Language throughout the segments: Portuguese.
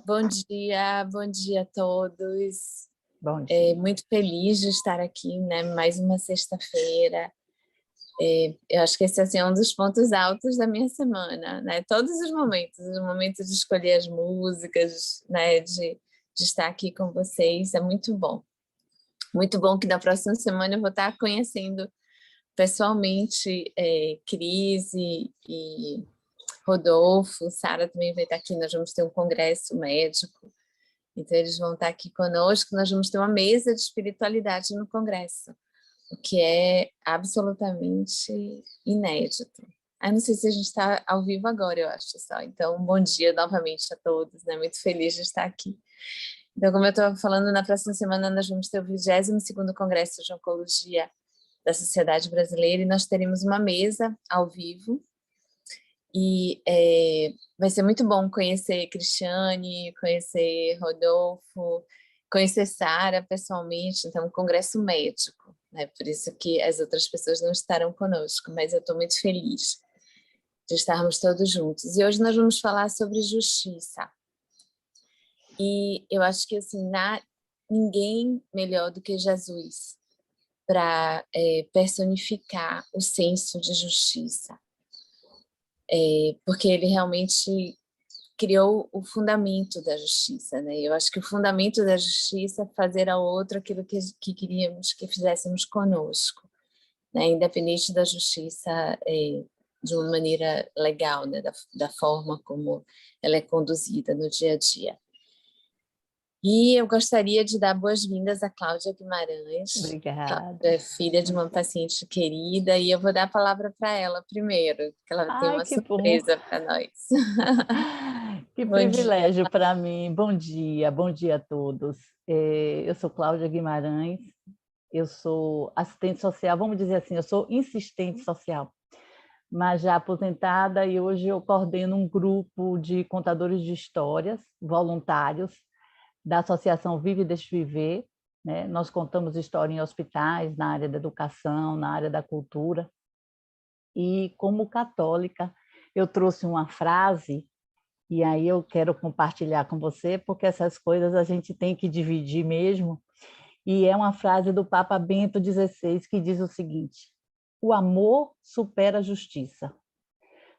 Bom dia a todos. Bom dia. Muito feliz de estar aqui, né? Mais uma sexta-feira. Eu acho que esse assim, é um dos pontos altos da minha semana, né? Todos os momentos de escolher as músicas, né? De estar aqui com vocês, é muito bom. Muito bom que na próxima semana eu vou estar conhecendo pessoalmente Cris e Rodolfo. Sara também vai estar aqui, nós vamos ter um congresso médico. Então, eles vão estar aqui conosco, nós vamos ter uma mesa de espiritualidade no Congresso, o que é absolutamente inédito. Não sei se a gente está ao vivo agora, eu acho só. Então, bom dia novamente a todos, né? Muito feliz de estar aqui. Então, como eu estou falando, na próxima semana nós vamos ter o 22º Congresso de Oncologia da Sociedade Brasileira e nós teremos uma mesa ao vivo. E vai ser muito bom conhecer Cristiane, conhecer Rodolfo, conhecer Sara pessoalmente. Então, um congresso médico, né? Por isso que as outras pessoas não estarão conosco, mas eu estou muito feliz de estarmos todos juntos. E hoje nós vamos falar sobre justiça. E eu acho que assim, ninguém melhor do que Jesus para personificar o senso de justiça. Porque ele realmente criou o fundamento da justiça, né? Eu acho que o fundamento da justiça é fazer ao outro aquilo que queríamos que fizéssemos conosco, né? Independente da justiça de uma maneira legal, né? Da forma como ela é conduzida no dia a dia. E eu gostaria de dar boas-vindas a Cláudia Guimarães. Obrigada. Cláudia é filha de uma paciente querida e eu vou dar a palavra para ela primeiro, porque ela tem uma surpresa para nós. Que Bom privilégio para mim. Bom dia a todos. Eu sou Cláudia Guimarães, eu sou assistente social, vamos dizer assim, eu sou insistente social, mas já aposentada, e hoje eu coordeno um grupo de contadores de histórias voluntários da Associação Vive e Deixe Viver, né? Nós contamos história em hospitais, na área da educação, na área da cultura. E como católica, eu trouxe uma frase, e aí eu quero compartilhar com você, porque essas coisas a gente tem que dividir mesmo, e é uma frase do Papa Bento XVI que diz o seguinte: o amor supera a justiça.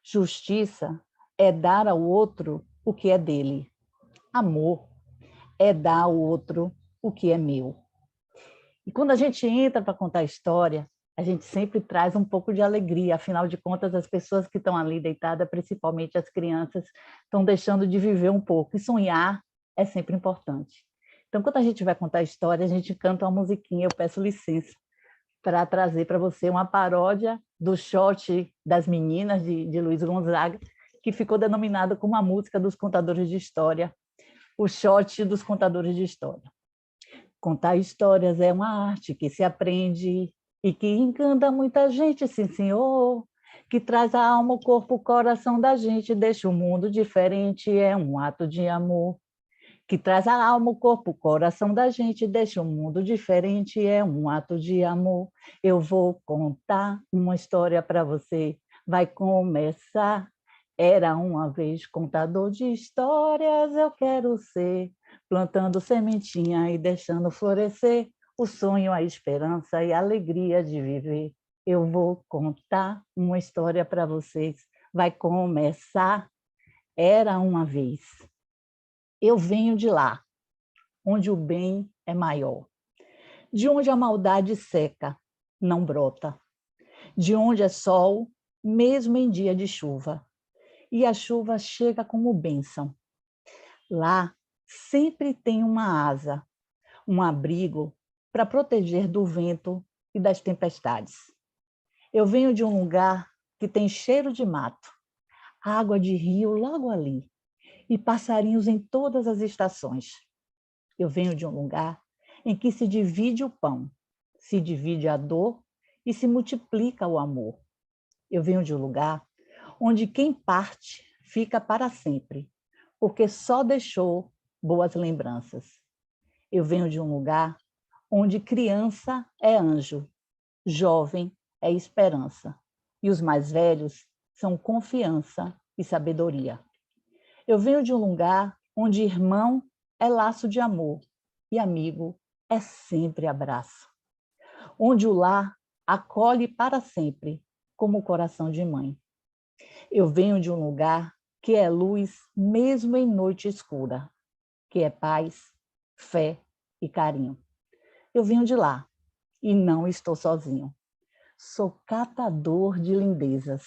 Justiça é dar ao outro o que é dele. Amor é dar ao outro o que é meu. E quando a gente entra para contar história, a gente sempre traz um pouco de alegria, afinal de contas, as pessoas que estão ali deitadas, principalmente as crianças, estão deixando de viver um pouco, e sonhar é sempre importante. Então, quando a gente vai contar história, a gente canta uma musiquinha, eu peço licença para trazer para você uma paródia do Shot das Meninas, de Luiz Gonzaga, que ficou denominado como a música dos contadores de história, o Shot dos contadores de história. Contar histórias é uma arte que se aprende e que encanta muita gente, sim, senhor, que traz a alma, o corpo, o coração da gente, deixa o mundo diferente, é um ato de amor. Que traz a alma, o corpo, o coração da gente, deixa o mundo diferente, é um ato de amor. Eu vou contar uma história para você, vai começar. Era uma vez contador de histórias, eu quero ser, plantando sementinha e deixando florescer o sonho, a esperança e a alegria de viver. Eu vou contar uma história para vocês, vai começar. Era uma vez. Eu venho de lá, onde o bem é maior, de onde a maldade seca, não brota, de onde é sol, mesmo em dia de chuva, e a chuva chega como bênção. Lá sempre tem uma asa, um abrigo para proteger do vento e das tempestades. Eu venho de um lugar que tem cheiro de mato, água de rio logo ali, e passarinhos em todas as estações. Eu venho de um lugar em que se divide o pão, se divide a dor e se multiplica o amor. Eu venho de um lugar onde quem parte fica para sempre, porque só deixou boas lembranças. Eu venho de um lugar onde criança é anjo, jovem é esperança, e os mais velhos são confiança e sabedoria. Eu venho de um lugar onde irmão é laço de amor e amigo é sempre abraço. Onde o lar acolhe para sempre, como o coração de mãe. Eu venho de um lugar que é luz mesmo em noite escura, que é paz, fé e carinho. Eu venho de lá e não estou sozinho. Sou catador de lindezas.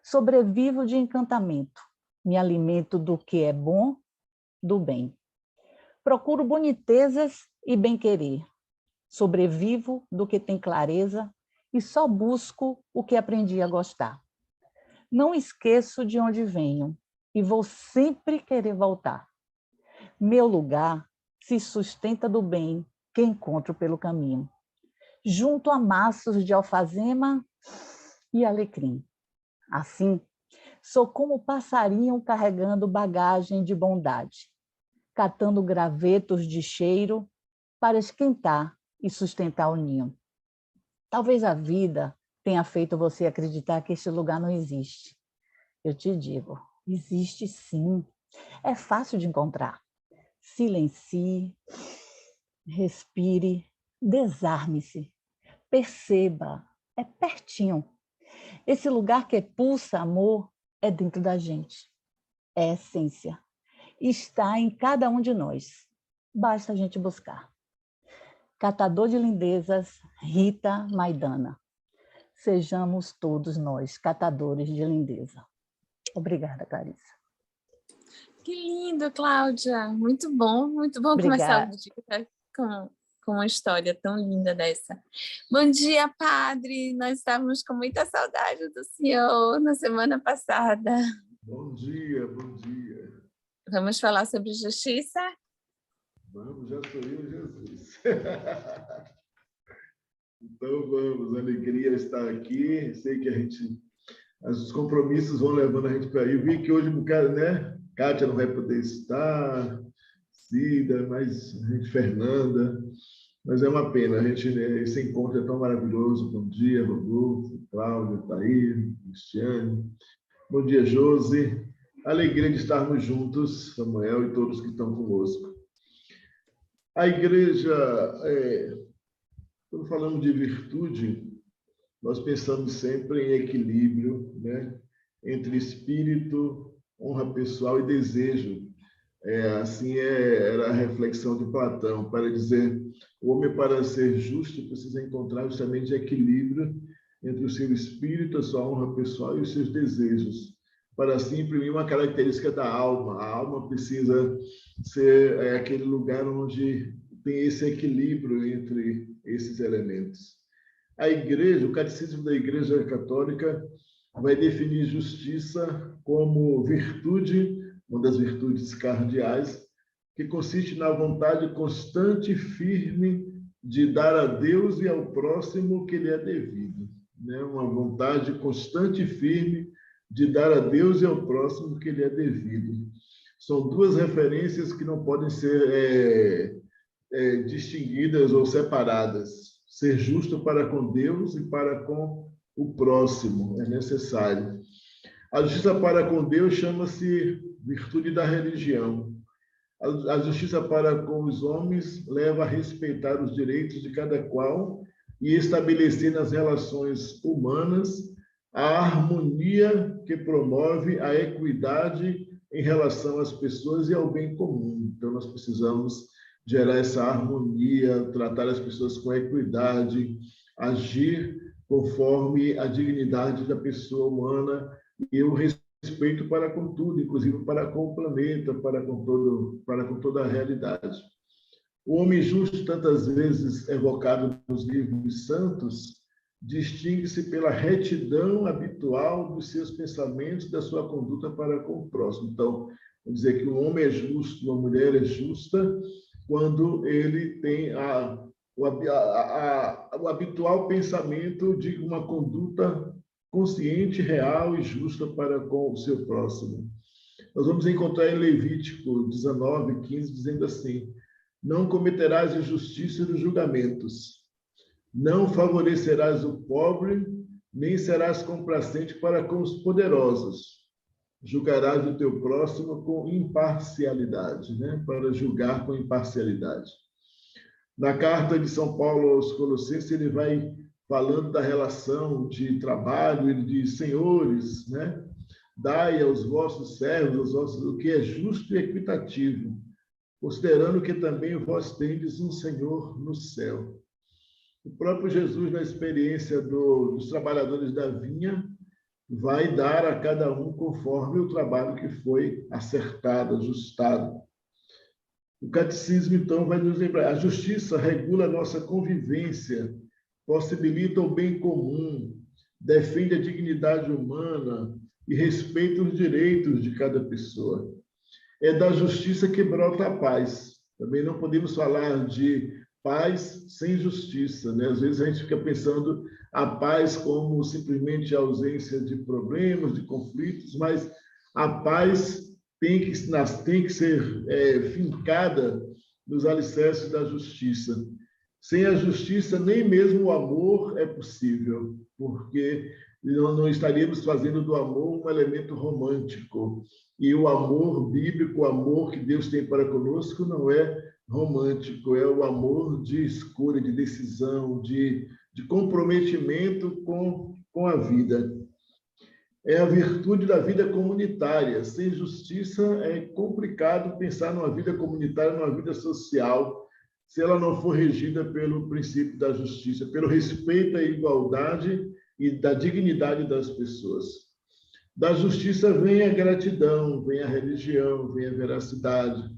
Sobrevivo de encantamento. Me alimento do que é bom, do bem. Procuro bonitezas e bem-querer. Sobrevivo do que tem clareza e só busco o que aprendi a gostar. Não esqueço de onde venho e vou sempre querer voltar. Meu lugar se sustenta do bem que encontro pelo caminho, junto a maços de alfazema e alecrim. Assim, sou como passarinho carregando bagagem de bondade, catando gravetos de cheiro para esquentar e sustentar o ninho. Talvez a vida tenha feito você acreditar que este lugar não existe. Eu te digo, existe sim. É fácil de encontrar. Silencie, respire, desarme-se, perceba, é pertinho. Esse lugar que pulsa amor é dentro da gente, é essência. Está em cada um de nós. Basta a gente buscar. Catador de lindezas, Rita Maidana. Sejamos todos nós catadores de lindeza. Obrigada, Clarissa. Que lindo, Cláudia. Muito bom começar o Obrigada. dia com uma história tão linda dessa. Bom dia, padre. Nós estávamos com muita saudade do senhor na semana passada. Bom dia, bom dia. Vamos falar sobre justiça? Vamos, já sou eu, Jesus. Então vamos, alegria estar aqui. Sei que os compromissos vão levando a gente para aí. Eu vi que hoje um bocado, né? Kátia não vai poder estar, Cida, mas a gente, Fernanda. Mas é uma pena, esse encontro é tão maravilhoso. Bom dia, Rodolfo, Cláudia, Thaís, Cristiane. Bom dia, Josi. Alegria de estarmos juntos, Samuel e todos que estão conosco. A igreja, quando falamos de virtude, nós pensamos sempre em equilíbrio, né? Entre espírito, honra pessoal e desejo. Era a reflexão de Platão, para dizer, o homem, para ser justo, precisa encontrar justamente equilíbrio entre o seu espírito, a sua honra pessoal e os seus desejos, para assim imprimir uma característica da alma. A alma precisa ser aquele lugar onde tem esse equilíbrio entre esses elementos. A igreja, o catecismo da Igreja Católica vai definir justiça como virtude, uma das virtudes cardeais, que consiste na vontade constante e firme de dar a Deus e ao próximo o que lhe é devido. Né? Uma vontade constante e firme de dar a Deus e ao próximo o que lhe é devido. São duas referências que não podem ser distinguidas ou separadas. Ser justo para com Deus e para com o próximo é necessário. A justiça para com Deus chama-se virtude da religião. A justiça para com os homens leva a respeitar os direitos de cada qual e estabelecer nas relações humanas a harmonia que promove a equidade em relação às pessoas e ao bem comum. Então, nós precisamos gerar essa harmonia, tratar as pessoas com equidade, agir conforme a dignidade da pessoa humana e o respeito para com tudo, inclusive para com o planeta, para com toda a realidade. O homem justo, tantas vezes evocado nos livros santos, distingue-se pela retidão habitual dos seus pensamentos, da sua conduta para com o próximo. Então, vamos dizer que um homem é justo, uma mulher é justa, quando ele tem o habitual pensamento de uma conduta consciente, real e justa para com o seu próximo. Nós vamos encontrar em Levítico 19:15, dizendo assim: não cometerás injustiça nos julgamentos, não favorecerás o pobre, nem serás complacente para com os poderosos. julgarás o teu próximo com imparcialidade, né? Para julgar com imparcialidade. Na carta de São Paulo aos Colossenses, ele vai falando da relação de trabalho, ele diz: senhores, né? Dai aos vossos servos o que é justo e equitativo, considerando que também vós tendes um Senhor no céu. O próprio Jesus, na experiência dos trabalhadores da vinha, vai dar a cada um conforme o trabalho que foi acertado, ajustado. O catecismo, então, vai nos lembrar: a justiça regula a nossa convivência, possibilita o bem comum, defende a dignidade humana e respeita os direitos de cada pessoa. É da justiça que brota a paz. Também não podemos falar de paz sem justiça, né? Às vezes a gente fica pensando a paz como simplesmente a ausência de problemas, de conflitos, mas a paz tem que ser fincada nos alicerces da justiça. Sem a justiça, nem mesmo o amor é possível, porque não estaríamos fazendo do amor um elemento romântico. E o amor bíblico, o amor que Deus tem para conosco, não é romântico, é o amor de escolha, de decisão, de comprometimento com a vida. É a virtude da vida comunitária. Sem justiça é complicado pensar numa vida comunitária, numa vida social, se ela não for regida pelo princípio da justiça, pelo respeito à igualdade e da dignidade das pessoas. Da justiça vem a gratidão, vem a religião, vem a veracidade.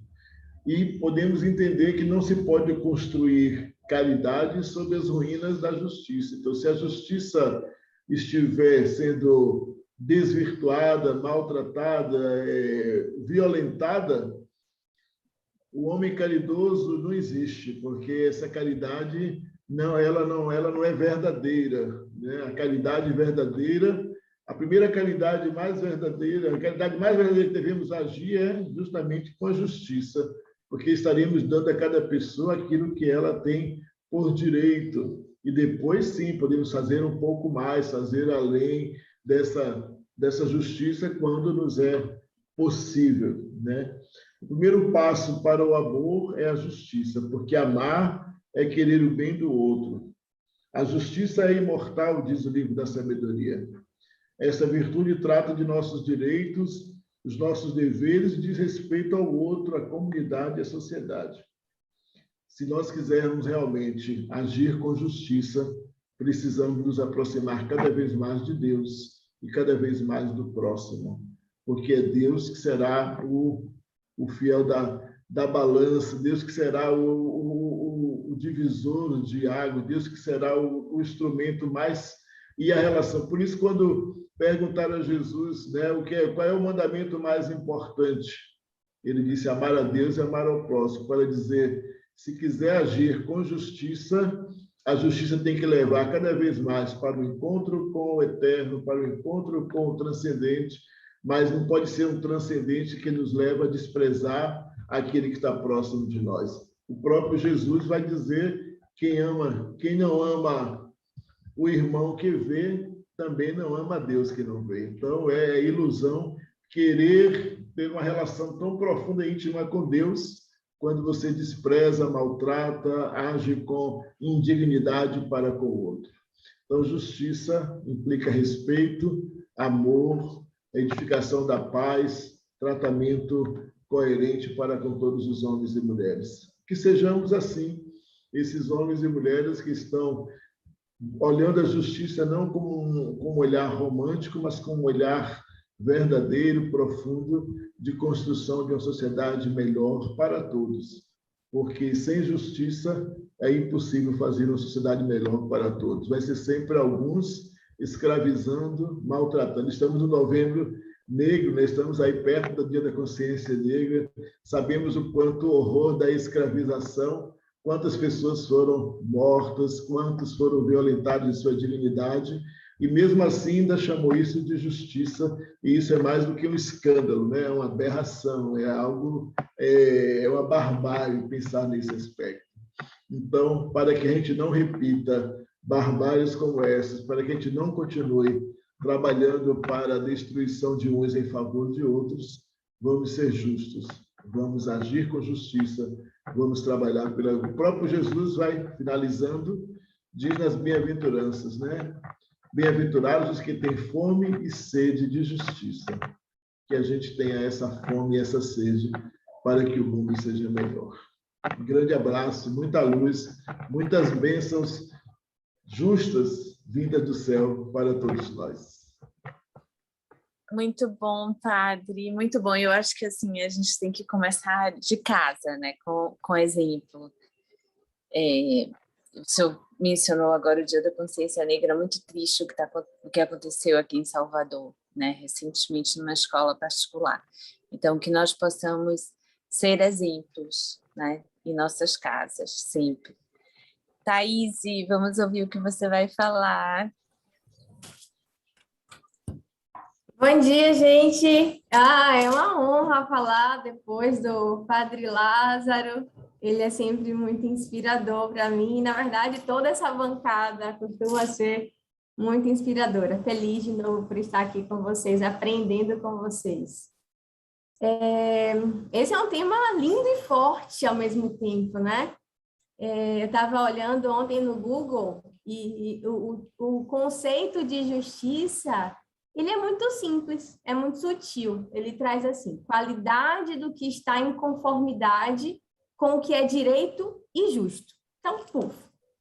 E podemos entender que não se pode construir caridade sobre as ruínas da justiça. Então, se a justiça estiver sendo desvirtuada, maltratada, violentada, o homem caridoso não existe, porque essa caridade ela não é verdadeira, né? A caridade verdadeira, a primeira caridade mais verdadeira, a caridade mais verdadeira que devemos agir é justamente com a justiça, porque estaremos dando a cada pessoa aquilo que ela tem por direito. E depois, sim, podemos fazer um pouco mais, fazer além dessa justiça quando nos é possível, né? O primeiro passo para o amor é a justiça, porque amar é querer o bem do outro. A justiça é imortal, diz o livro da sabedoria. Essa virtude trata de nossos direitos, os nossos deveres e diz respeito ao outro, à comunidade e à sociedade. Se nós quisermos realmente agir com justiça, precisamos nos aproximar cada vez mais de Deus e cada vez mais do próximo, porque é Deus que será o fiel da balança, Deus que será o divisor de água, Deus que será o instrumento mais... E a relação. Por isso, quando perguntaram a Jesus, né, qual é o mandamento mais importante, ele disse: amar a Deus e amar ao próximo, para dizer, se quiser agir com justiça, a justiça tem que levar cada vez mais para o encontro com o eterno, para o encontro com o transcendente, mas não pode ser um transcendente que nos leva a desprezar aquele que está próximo de nós. O próprio Jesus vai dizer: quem não ama o irmão que vê, também não ama a Deus que não vê. Então, é ilusão querer ter uma relação tão profunda e íntima com Deus quando você despreza, maltrata, age com indignidade para com o outro. Então, justiça implica respeito, amor, edificação da paz, tratamento coerente para com todos os homens e mulheres. Que sejamos assim, esses homens e mulheres que estão olhando a justiça não como um olhar romântico, mas com um olhar verdadeiro, profundo, de construção de uma sociedade melhor para todos. Porque sem justiça é impossível fazer uma sociedade melhor para todos. Vai ser sempre alguns escravizando, maltratando. Estamos no Novembro Negro, né? Estamos aí perto do Dia da Consciência Negra, sabemos o quanto o horror da escravização, quantas pessoas foram mortas, quantos foram violentados em sua dignidade, e mesmo assim ainda chamou isso de justiça, e isso é mais do que um escândalo, né? É uma aberração, é algo, é uma barbárie pensar nesse aspecto. Então, para que a gente não repita barbáries como essas, para que a gente não continue trabalhando para a destruição de uns em favor de outros, vamos ser justos, vamos agir com justiça, vamos trabalhar pela... O próprio Jesus vai finalizando, diz nas bem-aventuranças, né? Bem-aventurados os que têm fome e sede de justiça. Que a gente tenha essa fome e essa sede para que o mundo seja melhor. Um grande abraço, muita luz, muitas bênçãos justas vindas do céu para todos nós. Muito bom, padre, muito bom. Eu acho que assim a gente tem que começar de casa, né, com exemplo. O senhor mencionou agora o Dia da Consciência Negra, muito triste o que aconteceu aqui em Salvador, né, recentemente numa escola particular. Então, que nós possamos ser exemplos, né, em nossas casas, sempre. Thaís, vamos ouvir o que você vai falar. Bom dia, gente! É uma honra falar depois do Padre Lázaro. Ele é sempre muito inspirador para mim. Na verdade, toda essa bancada costuma ser muito inspiradora. Feliz de novo por estar aqui com vocês, aprendendo com vocês. Esse é um tema lindo e forte ao mesmo tempo, né? Eu estava olhando ontem no Google e o conceito de justiça, ele é muito simples, é muito sutil. Ele traz assim, qualidade do que está em conformidade com o que é direito e justo. Então,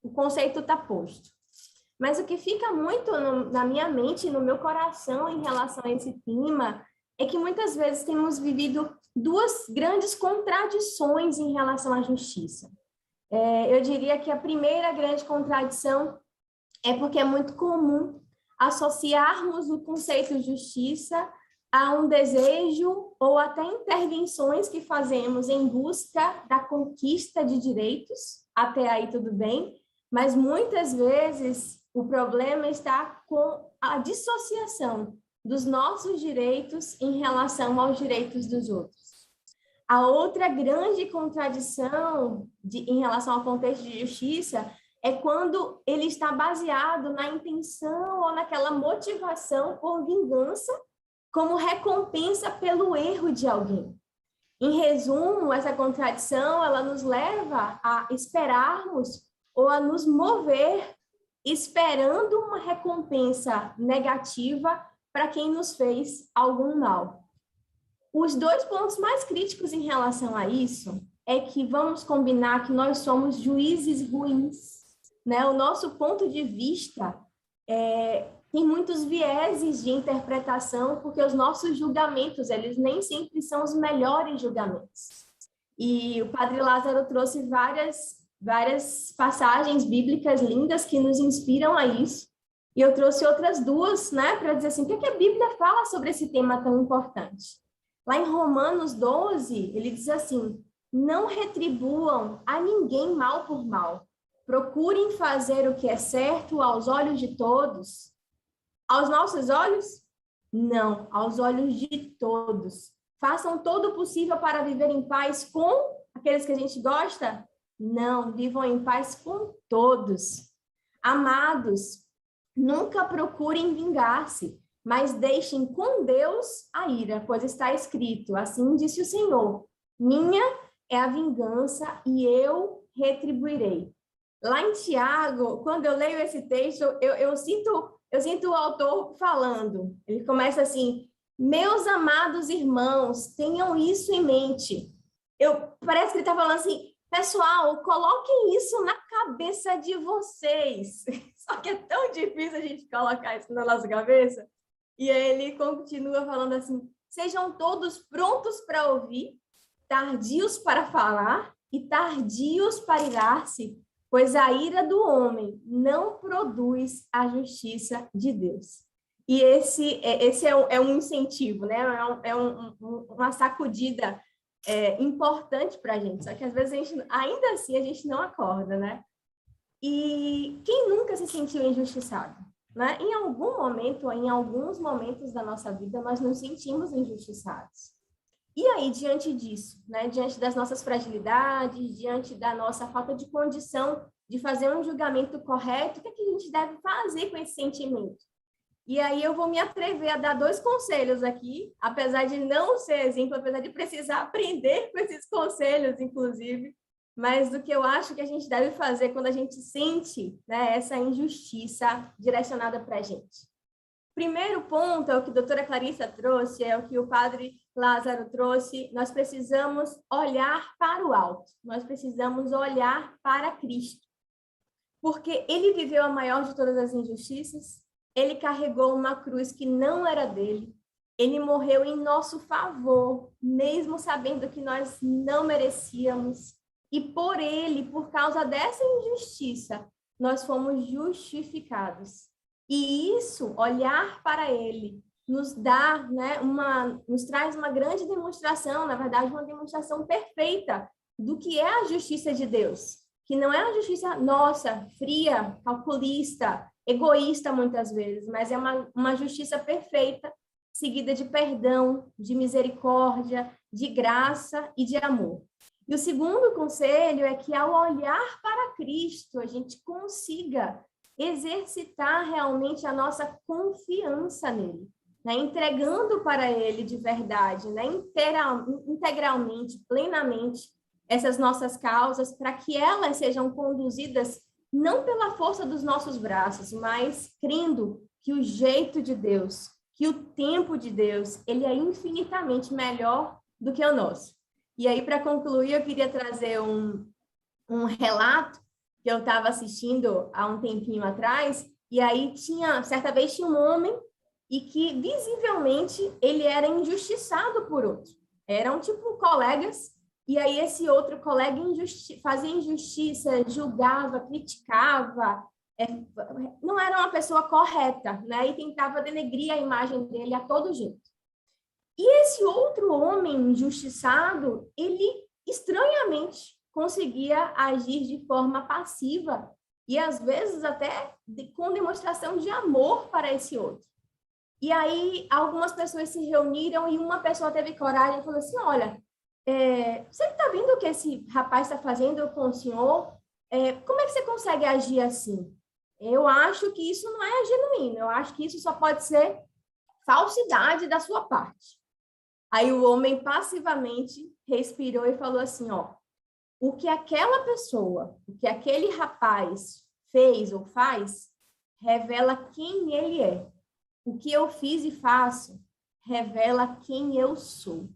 o conceito está posto. Mas o que fica muito na minha mente e no meu coração em relação a esse tema é que muitas vezes temos vivido duas grandes contradições em relação à justiça. Eu diria que a primeira grande contradição é porque é muito comum associarmos o conceito de justiça a um desejo ou até intervenções que fazemos em busca da conquista de direitos. Até aí tudo bem, mas muitas vezes o problema está com a dissociação dos nossos direitos em relação aos direitos dos outros. A outra grande contradição em relação ao contexto de justiça é quando ele está baseado na intenção ou naquela motivação por vingança como recompensa pelo erro de alguém. Em resumo, essa contradição, ela nos leva a esperarmos ou a nos mover esperando uma recompensa negativa para quem nos fez algum mal. Os dois pontos mais críticos em relação a isso é que vamos combinar que nós somos juízes ruins, né? O nosso ponto de vista tem muitos vieses de interpretação, porque os nossos julgamentos, eles nem sempre são os melhores julgamentos. E o Padre Lázaro trouxe várias passagens bíblicas lindas que nos inspiram a isso. E eu trouxe outras duas, né, para dizer assim, o que a Bíblia fala sobre esse tema tão importante? Lá em Romanos 12, ele diz assim, não retribuam a ninguém mal por mal. Procurem fazer o que é certo aos olhos de todos. Aos nossos olhos? Não, aos olhos de todos. Façam todo o possível para viver em paz com aqueles que a gente gosta? Não, vivam em paz com todos. Amados, nunca procurem vingar-se, mas deixem com Deus a ira, pois está escrito, assim disse o Senhor, minha é a vingança e eu retribuirei. Lá em Tiago, quando eu leio esse texto, eu sinto o autor falando. Ele começa assim, meus amados irmãos, tenham isso em mente. Parece que ele está falando assim, pessoal, coloquem isso na cabeça de vocês. Só que é tão difícil a gente colocar isso na nossa cabeça. E aí ele continua falando assim, sejam todos prontos para ouvir, tardios para falar e tardios para irar-se, pois a ira do homem não produz a justiça de Deus. E esse é um incentivo, né? Uma sacudida importante para a gente, só que às vezes ainda assim a gente não acorda, né? E quem nunca se sentiu injustiçado? Né? Em algum momento, ou em alguns momentos da nossa vida, nós nos sentimos injustiçados. E aí, diante disso, né? Diante das nossas fragilidades, diante da nossa falta de condição de fazer um julgamento correto, o que a gente deve fazer com esse sentimento? E aí eu vou me atrever a dar 2 conselhos aqui, apesar de não ser exemplo, apesar de precisar aprender com esses conselhos, inclusive, mas do que eu acho que a gente deve fazer quando a gente sente, né, essa injustiça direcionada para a gente. Primeiro ponto é o que a doutora Clarissa trouxe, é o que o padre Lázaro trouxe. Nós precisamos olhar para o alto, nós precisamos olhar para Cristo, porque ele viveu a maior de todas as injustiças, ele carregou uma cruz que não era dele, ele morreu em nosso favor, mesmo sabendo que nós não merecíamos, e por ele, por causa dessa injustiça, nós fomos justificados. E isso, olhar para ele, nos dá, né, nos traz uma grande demonstração, na verdade, uma demonstração perfeita do que é a justiça de Deus, que não é uma justiça nossa, fria, calculista, egoísta muitas vezes, mas é uma justiça perfeita, seguida de perdão, de misericórdia, de graça e de amor. E o segundo conselho é que, ao olhar para Cristo, a gente consiga exercitar realmente a nossa confiança nele, né? Entregando para ele de verdade, né? Integralmente, plenamente, essas nossas causas, para que elas sejam conduzidas não pela força dos nossos braços, mas crendo que o jeito de Deus, que o tempo de Deus, ele é infinitamente melhor do que o nosso. E aí, para concluir, eu queria trazer um relato que eu estava assistindo há um tempinho atrás, e aí certa vez tinha um homem e que visivelmente ele era injustiçado por outro. Eram tipo colegas, e aí esse outro colega fazia injustiça, julgava, criticava, não era uma pessoa correta, né? E tentava denegrir a imagem dele a todo jeito. E esse outro homem injustiçado, ele estranhamente conseguia agir de forma passiva e às vezes até com demonstração de amor para esse outro. E aí algumas pessoas se reuniram e uma pessoa teve coragem e falou assim, olha, você está vendo o que esse rapaz está fazendo com o senhor? Como é que você consegue agir assim? Eu acho que isso não é genuíno, eu acho que isso só pode ser falsidade da sua parte. Aí o homem passivamente respirou e falou assim, ó, o que aquela pessoa, o que aquele rapaz fez ou faz, revela quem ele é. O que eu fiz e faço, revela quem eu sou.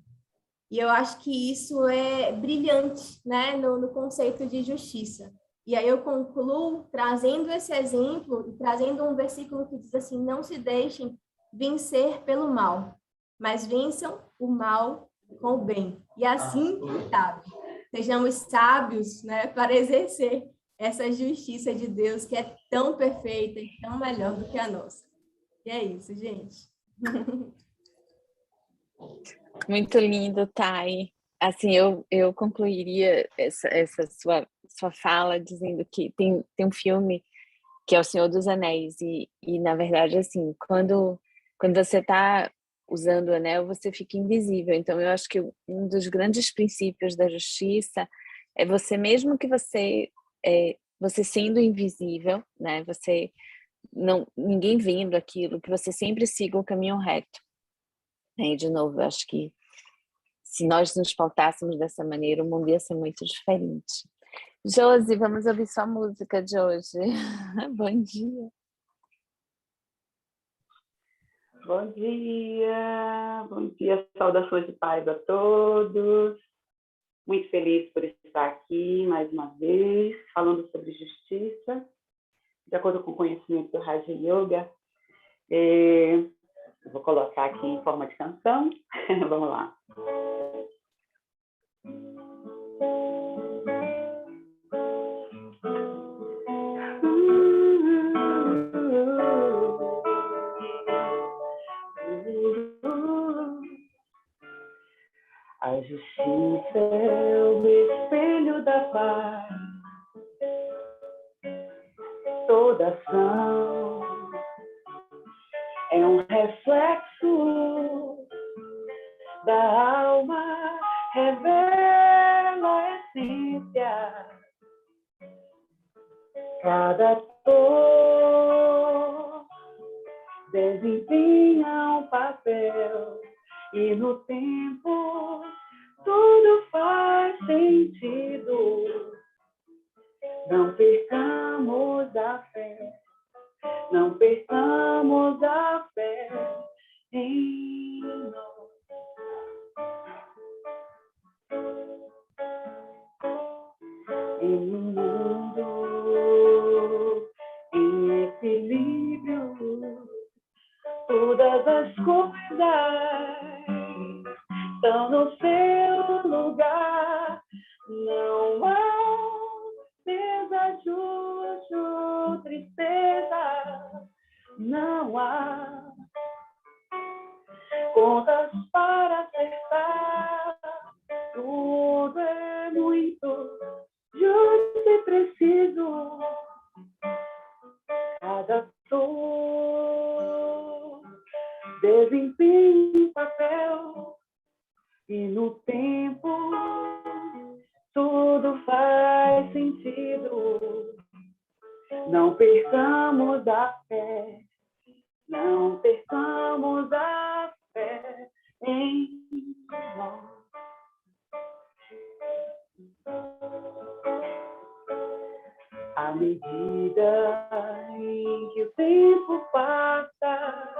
E eu acho que isso é brilhante, né, no conceito de justiça. E aí eu concluo trazendo esse exemplo e trazendo um versículo que diz assim, não se deixem vencer pelo mal, mas vençam o mal com o bem. E assim, sabe, sejamos sábios, né, para exercer essa justiça de Deus que é tão perfeita e tão melhor do que a nossa. E é isso, gente. Muito lindo, Thay. Assim, eu concluiria essa sua fala dizendo que tem um filme que é O Senhor dos Anéis e na verdade, assim, quando você está usando o anel, você fica invisível. Então, eu acho que um dos grandes princípios da justiça é você, mesmo que você sendo invisível, né? Você ninguém vendo aquilo, que você sempre siga o caminho reto. E de novo, eu acho que se nós nos pautássemos dessa maneira, o mundo ia ser muito diferente. Josi, vamos ouvir sua música de hoje. Bom dia. Bom dia, saudações de paz a todos. Muito feliz por estar aqui mais uma vez, falando sobre justiça, de acordo com o conhecimento do Raja Yoga. Eu vou colocar aqui em forma de canção. Vamos lá. A justiça é o espelho da paz. Toda ação é um reflexo da alma, revela a essência. Cada dor desempenha um papel e no tempo tudo faz sentido. Não percamos a fé, não percamos a fé em nós. Em um mundo em equilíbrio, todas as coisas estão no seu lugar. Não há desajuste, tristeza, não há contas para acertar. Tudo é muito justo e preciso. Cada dor desempenha um papel e no tempo tudo faz sentido. Não percamos a fé, não percamos a fé em nós. À medida em que o tempo passa,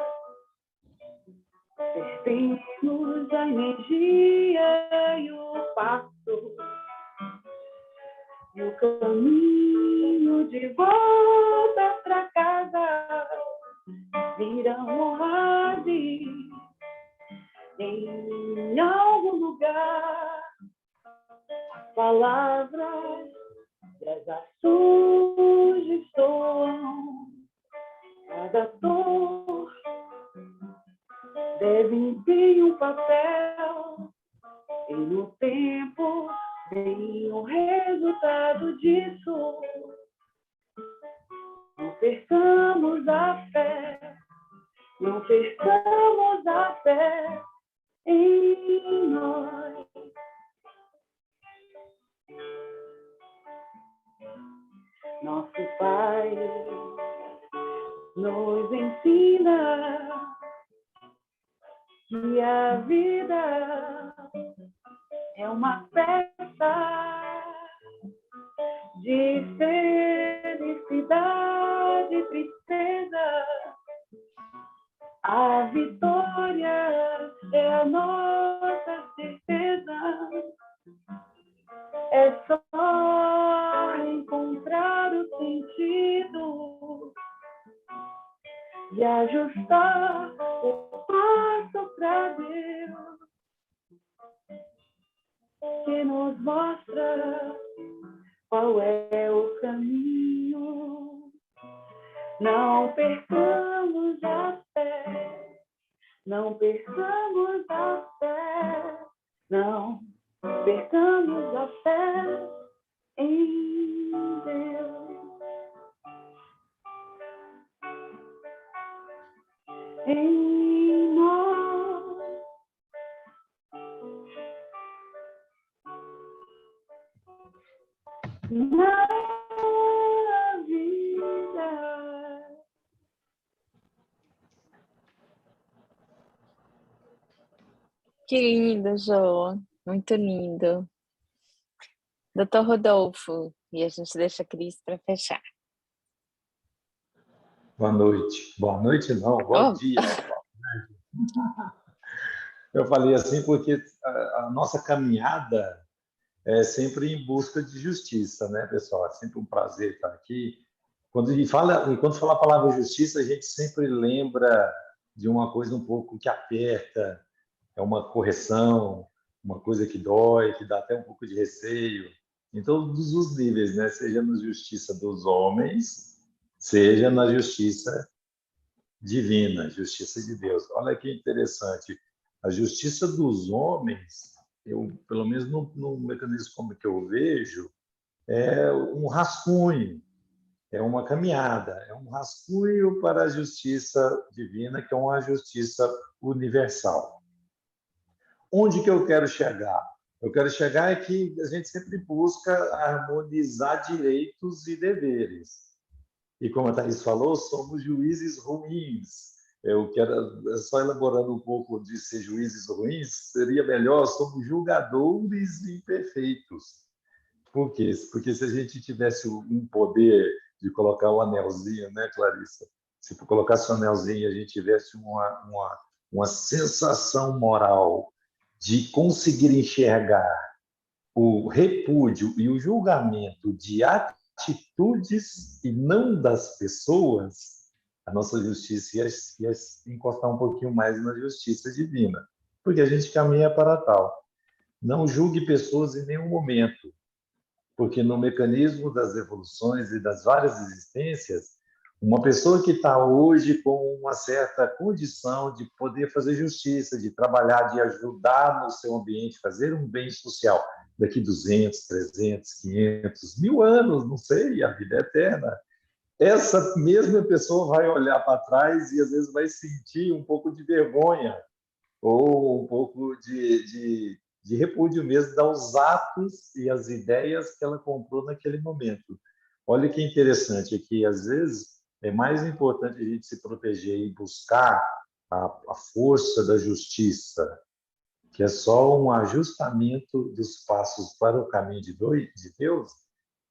perdemos a energia e o passo, e o caminho de volta para casa vira um oásis em algum lugar. Palavras desações soam, cada dor desempenha um papel e no tempo vem o resultado disso. Não percamos a fé, não percamos a fé em nós. Nosso Pai nos ensina que a vida é uma festa de felicidade e tristeza. A vitória é a nossa certeza. É só encontrar o sentido e ajustar o passo para Deus, que nos mostra qual é o caminho. Não percamos a fé, não percamos a fé, não percamos a fé em Deus, em nós. Na vida. Que lindo, Jô. Muito lindo. Doutor Rodolfo, e a gente deixa a Cris para fechar. Boa noite. Boa noite, não. Bom dia. Eu falei assim porque a nossa caminhada é sempre em busca de justiça, né, pessoal? É sempre um prazer estar aqui. Quando fala a palavra justiça, a gente sempre lembra de uma coisa um pouco que aperta, é uma correção, uma coisa que dói, que dá até um pouco de receio, em todos os níveis, né? Seja na justiça dos homens, seja na justiça divina, justiça de Deus. Olha que interessante, a justiça dos homens, pelo menos no mecanismo como que eu vejo, é um rascunho, é uma caminhada, é um rascunho para a justiça divina, que é uma justiça universal. Onde que eu quero chegar? Eu quero chegar é que a gente sempre busca harmonizar direitos e deveres. E como a Thaís falou, somos juízes ruins. eu quero, só elaborando um pouco de ser juízes ruins, seria melhor, somos julgadores imperfeitos. Por quê? Porque se a gente tivesse um poder de colocar o anelzinho, né, Clarissa? Se colocasse o anelzinho e a gente tivesse uma sensação moral de conseguir enxergar o repúdio e o julgamento de atitudes e não das pessoas, a nossa justiça ia encostar um pouquinho mais na justiça divina, porque a gente caminha para tal. Não julgue pessoas em nenhum momento, porque no mecanismo das evoluções e das várias existências, uma pessoa que está hoje com uma certa condição de poder fazer justiça, de trabalhar, de ajudar no seu ambiente, fazer um bem social, daqui 200, 300, 500, 1000 anos, não sei, a vida é eterna. Essa mesma pessoa vai olhar para trás e às vezes vai sentir um pouco de vergonha ou um pouco de repúdio mesmo aos atos e às ideias que ela comprou naquele momento. Olha que interessante, que às vezes é mais importante a gente se proteger e buscar a força da justiça, que é só um ajustamento dos passos para o caminho de Deus,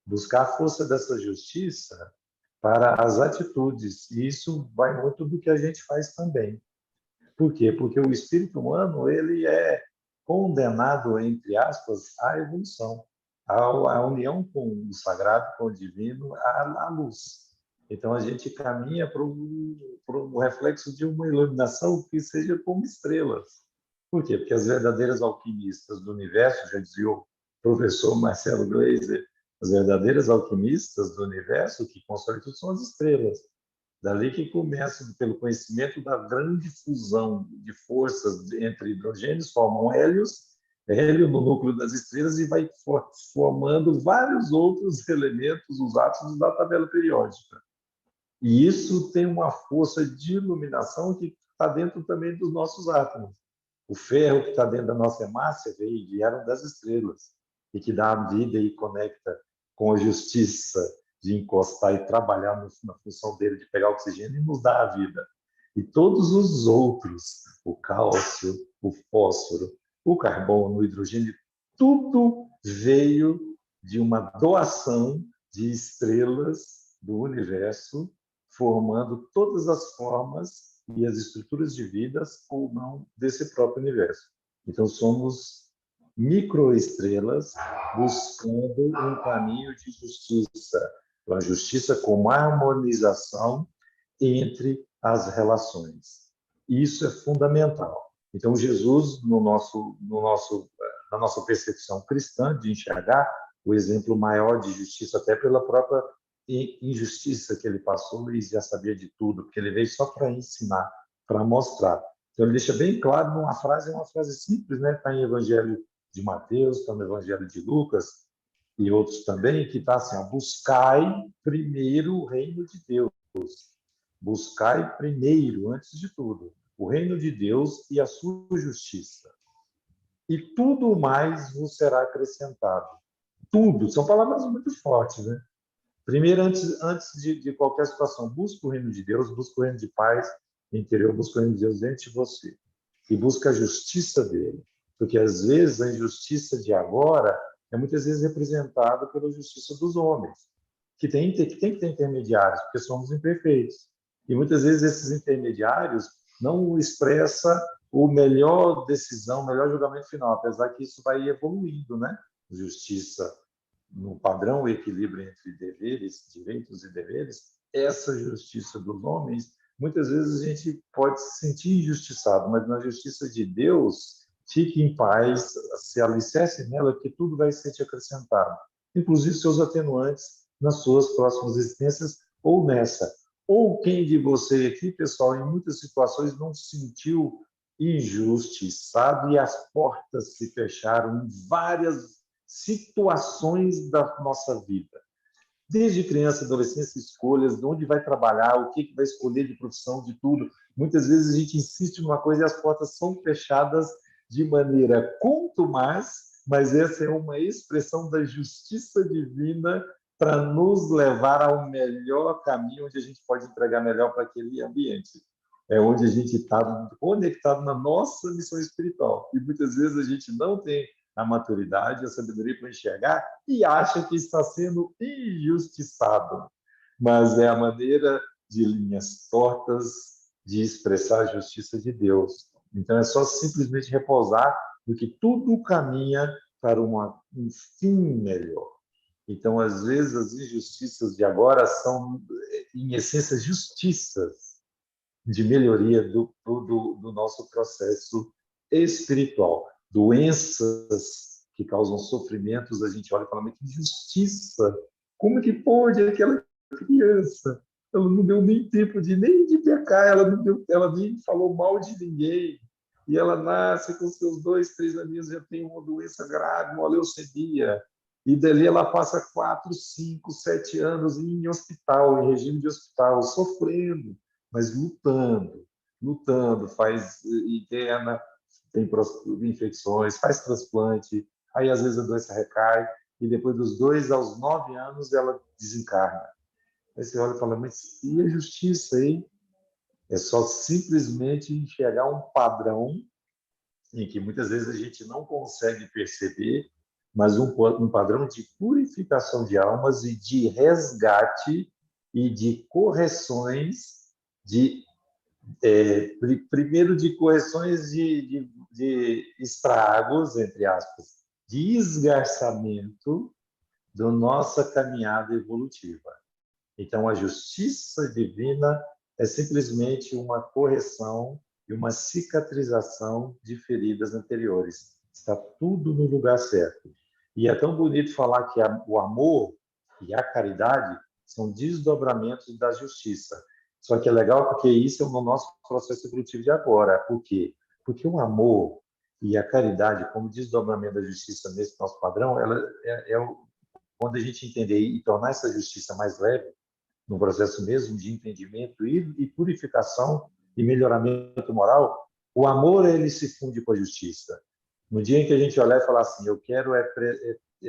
buscar a força dessa justiça para as atitudes. E isso vai muito do que a gente faz também. Por quê? Porque o espírito humano ele é condenado, entre aspas, à evolução, à união com o sagrado, com o divino, à luz. Então, a gente caminha para o reflexo de uma iluminação que seja como estrelas. Por quê? Porque as verdadeiras alquimistas do universo, já dizia o professor Marcelo Gleiser, as verdadeiras alquimistas do universo que constroem tudo são as estrelas. Dali que começa, pelo conhecimento da grande fusão de forças entre hidrogênios, formam hélio no núcleo das estrelas e vai formando vários outros elementos, os átomos da tabela periódica. E isso tem uma força de iluminação que está dentro também dos nossos átomos. O ferro que está dentro da nossa hemácia vieram das estrelas e que dá a vida e conecta com a justiça de encostar e trabalhar na função dele de pegar oxigênio e nos dar a vida. E todos os outros, o cálcio, o fósforo, o carbono, o hidrogênio, tudo veio de uma doação de estrelas do universo, formando todas as formas e as estruturas de vidas ou não desse próprio universo. Então, somos microestrelas buscando um caminho de justiça, a justiça como harmonização entre as relações. Isso é fundamental. Então, Jesus, na nossa percepção cristã de enxergar o exemplo maior de justiça, até pela própria injustiça que ele passou e já sabia de tudo, porque ele veio só para ensinar, para mostrar. Então, ele deixa bem claro numa frase, é uma frase simples, né? Está em Evangelho de Mateus, está no Evangelho de Lucas e outros também, que está assim, ó, buscai primeiro o reino de Deus. Buscai primeiro, antes de tudo, o reino de Deus e a sua justiça. E tudo mais vos será acrescentado. Tudo, são palavras muito fortes, né? Primeiro, antes de qualquer situação, busca o reino de Deus, busca o reino de paz interior, busca o reino de Deus dentro de você. E busca a justiça dele. Porque, às vezes, a injustiça de agora é muitas vezes representada pela justiça dos homens, que tem que ter intermediários, porque somos imperfeitos. E, muitas vezes, esses intermediários não expressam o melhor decisão, o melhor julgamento final, apesar que isso vai evoluindo, né? Justiça no padrão equilíbrio entre deveres, direitos e deveres, essa justiça dos homens, muitas vezes a gente pode se sentir injustiçado, mas na justiça de Deus, fique em paz, se alicerce nela, que tudo vai ser te acrescentado, inclusive seus atenuantes nas suas próximas existências ou nessa. Ou quem de você aqui, pessoal, em muitas situações não se sentiu injustiçado e as portas se fecharam em várias situações da nossa vida. Desde criança, adolescência, escolhas, de onde vai trabalhar, o que vai escolher de profissão, de tudo. Muitas vezes a gente insiste numa coisa e as portas são fechadas de maneira contumaz, mas essa é uma expressão da justiça divina para nos levar ao melhor caminho, onde a gente pode entregar melhor para aquele ambiente. é onde a gente está conectado na nossa missão espiritual. E muitas vezes a gente não tem a maturidade, a sabedoria para enxergar e acha que está sendo injustiçado. Mas é a maneira de linhas tortas de expressar a justiça de Deus. Então, é só simplesmente repousar no que tudo caminha para um fim melhor. Então, às vezes, as injustiças de agora são, em essência, justiças de melhoria do nosso processo espiritual. Doenças que causam sofrimentos, a gente olha e fala, mas que injustiça! Como que pode aquela criança? Ela não deu nem tempo nem de pecar, ela nem falou mal de ninguém. E ela nasce com seus 2, 3 aninhos, já tem uma doença grave, uma leucemia. E dali ela passa 4, 5, 7 anos em hospital, em regime de hospital, sofrendo, mas lutando, faz interna, tem infecções, faz transplante, aí às vezes a doença recai, e depois dos 2 aos 9 anos ela desencarna. Aí você olha e fala, mas e a justiça aí? É só simplesmente enxergar um padrão em que muitas vezes a gente não consegue perceber, mas um padrão de purificação de almas e de resgate e de correções, primeiro de correções de estragos, entre aspas, de esgarçamento da nossa caminhada evolutiva. Então, a justiça divina é simplesmente uma correção e uma cicatrização de feridas anteriores. Está tudo no lugar certo. E é tão bonito falar que o amor e a caridade são desdobramentos da justiça. Só que é legal porque isso é no nosso processo evolutivo de agora. Por quê? Porque o amor e a caridade, como desdobramento da justiça nesse nosso padrão, quando a gente entender e tornar essa justiça mais leve, no processo mesmo de entendimento e purificação e melhoramento moral, o amor ele se funde com a justiça. No dia em que a gente olhar e falar assim, eu quero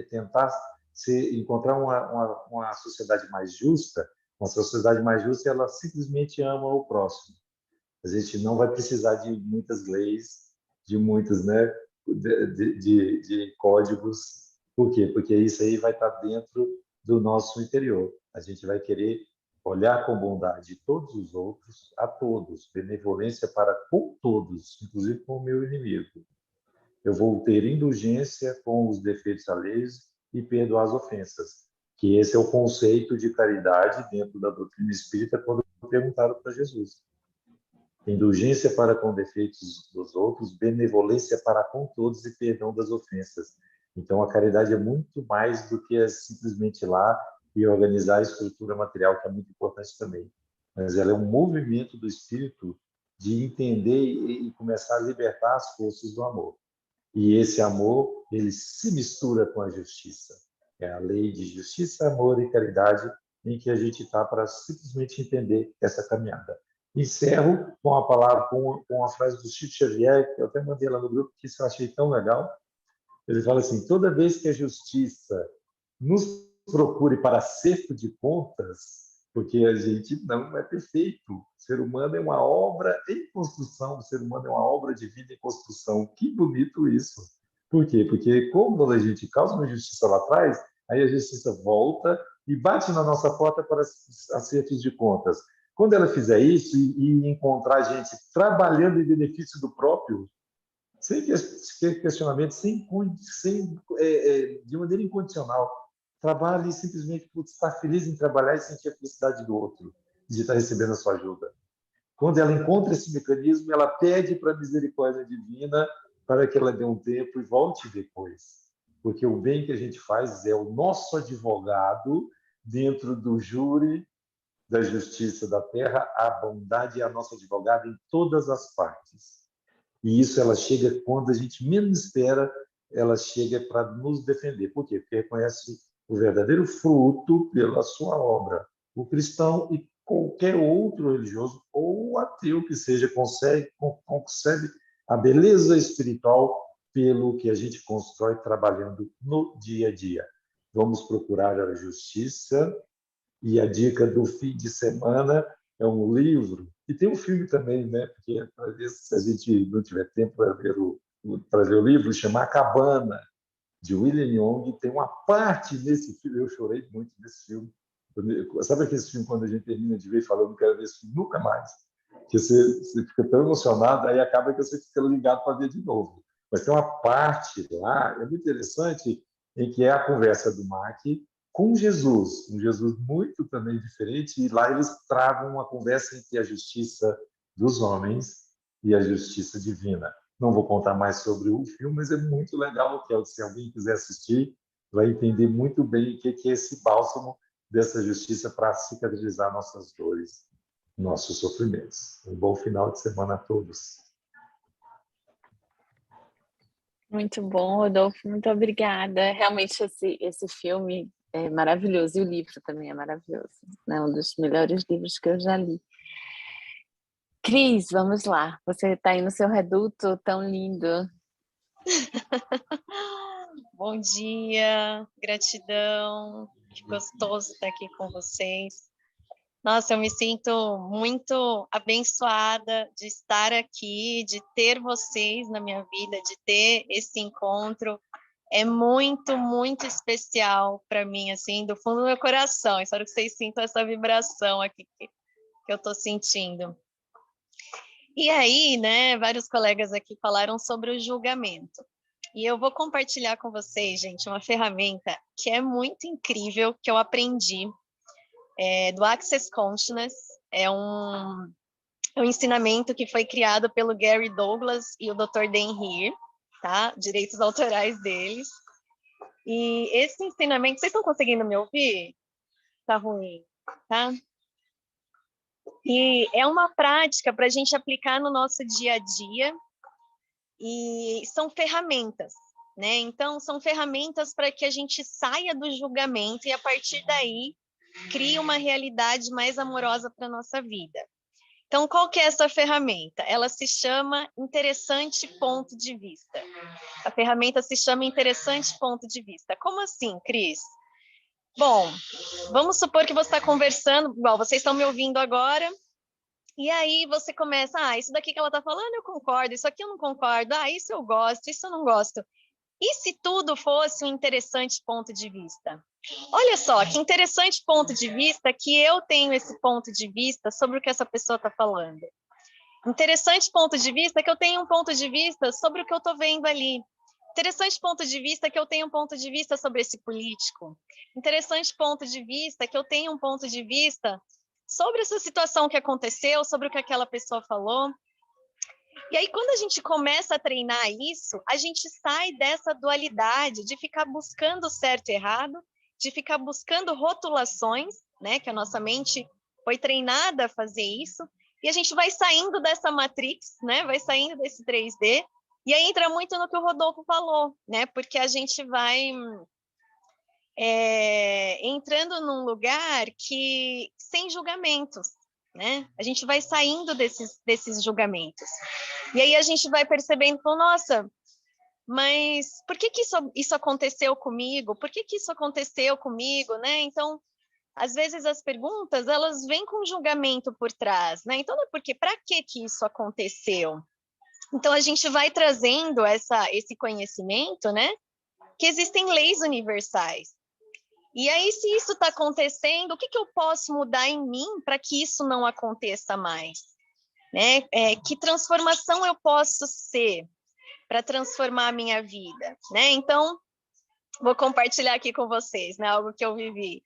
tentar encontrar uma sociedade mais justa, uma sociedade mais justa, ela simplesmente ama o próximo. A gente não vai precisar de muitas leis, de muitos, né, de códigos. Por quê? Porque isso aí vai estar dentro do nosso interior. A gente vai querer olhar com bondade todos os outros, a todos, benevolência para com todos, inclusive com o meu inimigo. Eu vou ter indulgência com os defeitos alheios e perdoar as ofensas, que esse é o conceito de caridade dentro da doutrina espírita quando perguntaram para Jesus. Indulgência para com defeitos dos outros, benevolência para com todos e perdão das ofensas. Então, a caridade é muito mais do que simplesmente ir lá e organizar a estrutura material, que é muito importante também. Mas ela é um movimento do espírito de entender e começar a libertar as forças do amor. E esse amor, ele se mistura com a justiça. É a lei de justiça, amor e caridade em que a gente está para simplesmente entender essa caminhada. Encerro com a palavra, com a frase do Chico Xavier, que eu até mandei lá no grupo, que isso eu achei tão legal. Ele fala assim, toda vez que a justiça nos procure para acerto de contas, porque a gente não é perfeito. O ser humano é uma obra em construção, o ser humano é uma obra de vida em construção. Que bonito isso. Por quê? Porque como a gente causa uma injustiça lá atrás, aí a justiça volta e bate na nossa porta para acertos de contas. Quando ela fizer isso e encontrar a gente trabalhando em benefício do próprio, sem questionamento, de maneira incondicional, trabalhe simplesmente por estar feliz em trabalhar e sentir a felicidade do outro, de estar recebendo a sua ajuda. Quando ela encontra esse mecanismo, ela pede para a misericórdia divina para que ela dê um tempo e volte depois. Porque o bem que a gente faz é o nosso advogado dentro do júri da justiça da terra. A bondade é a nossa advogada em todas as partes. E isso ela chega quando a gente menos espera, ela chega para nos defender. Por quê? Porque reconhece o verdadeiro fruto pela sua obra. O cristão e qualquer outro religioso ou ateu que seja consegue a beleza espiritual pelo que a gente constrói trabalhando no dia a dia. Vamos procurar a justiça e a dica do fim de semana é um livro, e tem um filme também, né? Porque às vezes, se a gente não tiver tempo para ver para ver o livro, chama A Cabana, de William Young, tem uma parte nesse filme, eu chorei muito nesse filme. Sabe aquele filme quando a gente termina de ver e fala, eu não quero ver esse filme nunca mais? Que você fica tão emocionado, aí acaba que você fica ligado para ver de novo. Mas tem uma parte lá, é muito interessante, em que é a conversa do Mark com Jesus, um Jesus muito também diferente, e lá eles travam uma conversa entre a justiça dos homens e a justiça divina. Não vou contar mais sobre o filme, mas é muito legal, que se alguém quiser assistir, vai entender muito bem o que é esse bálsamo dessa justiça para cicatrizar nossas dores, nossos sofrimentos. Um bom final de semana a todos. Muito bom, Rodolfo, muito obrigada. Realmente esse filme é maravilhoso, e o livro também é maravilhoso, né? Um dos melhores livros que eu já li. Cris, vamos lá, você está aí no seu reduto tão lindo. Bom dia, gratidão, que gostoso estar aqui com vocês. Nossa, eu me sinto muito abençoada de estar aqui, de ter vocês na minha vida, de ter esse encontro. É muito, muito especial para mim, assim, do fundo do meu coração. Espero que vocês sintam essa vibração aqui que eu estou sentindo. E aí, né, vários colegas aqui falaram sobre o julgamento. E eu vou compartilhar com vocês, gente, uma ferramenta que é muito incrível, que eu aprendi do Access Consciousness. É um ensinamento que foi criado pelo Gary Douglas e o Dr. Dan Heer, tá? Direitos autorais deles. E esse ensinamento, vocês estão conseguindo me ouvir? Tá ruim, tá? E é uma prática para a gente aplicar no nosso dia a dia, e são ferramentas, né? Então, são ferramentas para que a gente saia do julgamento e, a partir daí, crie uma realidade mais amorosa para a nossa vida. Então, qual que é essa ferramenta? Ela se chama Interessante Ponto de Vista. A ferramenta se chama Interessante Ponto de Vista. Como assim, Cris? Bom, vamos supor que você está conversando, igual vocês estão me ouvindo agora, e aí você começa, isso daqui que ela está falando eu concordo, isso aqui eu não concordo, isso eu gosto, isso eu não gosto. E se tudo fosse um interessante ponto de vista? Olha só, que interessante ponto de vista que eu tenho esse ponto de vista sobre o que essa pessoa está falando. Interessante ponto de vista que eu tenho um ponto de vista sobre o que eu estou vendo ali. Interessante ponto de vista que eu tenho um ponto de vista sobre esse político. Interessante ponto de vista que eu tenho um ponto de vista sobre essa situação que aconteceu, sobre o que aquela pessoa falou. E aí, quando a gente começa a treinar isso, a gente sai dessa dualidade de ficar buscando certo e errado, de ficar buscando rotulações, né? Que a nossa mente foi treinada a fazer isso, e a gente vai saindo dessa matrix, né? Vai saindo desse 3D, e aí entra muito no que o Rodolfo falou, né? Porque a gente vai entrando num lugar que sem julgamentos, né? A gente vai saindo desses julgamentos. E aí a gente vai percebendo, nossa, mas por que isso aconteceu comigo? Por que isso aconteceu comigo, né? Então, às vezes as perguntas, elas vêm com julgamento por trás, né? Então, é porque, para que isso aconteceu? Então, a gente vai trazendo esse conhecimento, né? Que existem leis universais. E aí, se isso está acontecendo, o que eu posso mudar em mim para que isso não aconteça mais? Né? Que transformação eu posso ser para transformar a minha vida? Né? Então, vou compartilhar aqui com vocês, né? Algo que eu vivi.